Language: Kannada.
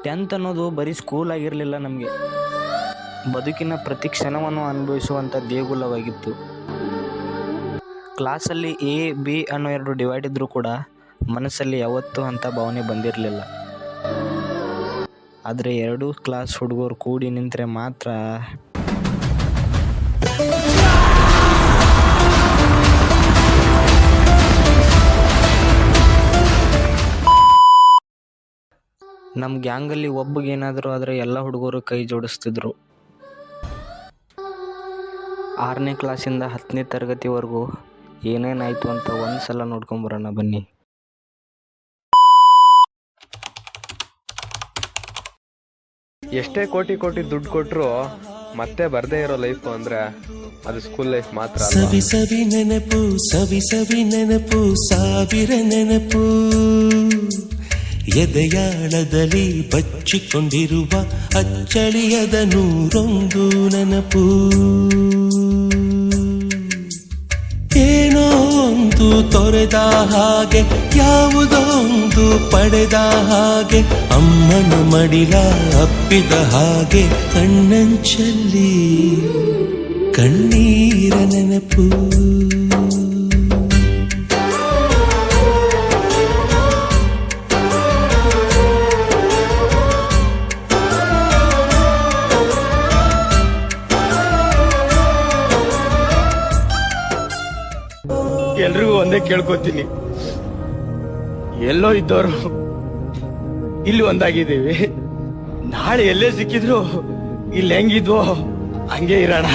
10th ಅನ್ನೋದು ಬರೀ ಸ್ಕೂಲ್ ಆಗಿರಲಿಲ್ಲ, ನಮಗೆ ಬದುಕಿನ ಪ್ರತಿ ಕ್ಷಣವನ್ನು ಅನುಭವಿಸುವಂಥ ದೇಗುಲವಾಗಿತ್ತು. ಕ್ಲಾಸಲ್ಲಿ ಎ ಬಿ ಅನ್ನೋ 2 ಡಿವೈಡ್ ಇದ್ದರೂ ಕೂಡ ಮನಸ್ಸಲ್ಲಿ ಯಾವತ್ತೂ ಅಂಥ ಭಾವನೆ ಬಂದಿರಲಿಲ್ಲ. ಆದರೆ 2 ಕ್ಲಾಸ್ ಹುಡುಗರು ಕೂಡಿ ನಿಂತರೆ ಮಾತ್ರ ನಮ್ಮ ಗ್ಯಾಂಗಲ್ಲಿ ಒಬ್ಬಗೇನಾದರೂ ಆದರೆ ಎಲ್ಲ ಹುಡುಗರು ಕೈ ಜೋಡಿಸ್ತಿದ್ರು. 6ನೇ ಕ್ಲಾಸಿಂದ 10ನೇ ತರಗತಿವರೆಗೂ ಏನೇನಾಯಿತು ಅಂತ ಒಂದು ಸಲ ನೋಡ್ಕೊಂಬರೋಣ ಬನ್ನಿ. ಎಷ್ಟೇ ಕೋಟಿ ದುಡ್ಡು ಕೊಟ್ಟರು ಮತ್ತೆ ಬರ್ದೇ ಇರೋ ಲೈಫ್ ಅಂದ್ರೆ ಅದು ಸ್ಕೂಲ್ ಲೈಫ್ ಮಾತ್ರ. ಸವಿ ಸವಿ ನೆನಪು, ಸವಿ ಸವಿ ನೆನಪು, ಸಾವಿರ ನೆನಪು, ಎದೆಯಾಳದಲ್ಲಿ ಬಚ್ಚಿಕೊಂಡಿರುವ ಅಚ್ಚಳಿಯದ 101 ನೆನಪು. ಏನೋ ಒಂದು ತೊರೆದ ಹಾಗೆ, ಯಾವುದೋ ಒಂದು ಪಡೆದ ಹಾಗೆ, ಅಮ್ಮನ ಮಡಿಲ ಅಪ್ಪಿದ ಹಾಗೆ, ಕಣ್ಣಂಚಲ್ಲಿ ಕಣ್ಣೀರ ನೆನಪು. ಎಲ್ರಿಗೂ ಒಂದೇ ಕೇಳ್ಕೊತೀನಿ, ಎಲ್ಲೋ ಇದ್ದವರು ಇಲ್ಲಿ ಒಂದಾಗಿದ್ದೀವಿ. ನಾಳೆ ಎಲ್ಲೇ ಸಿಕ್ಕಿದ್ರು ಇಲ್ಲಿ ಹೆಂಗಿದ್ವೋ ಹಂಗೆ ಇರೋಣ.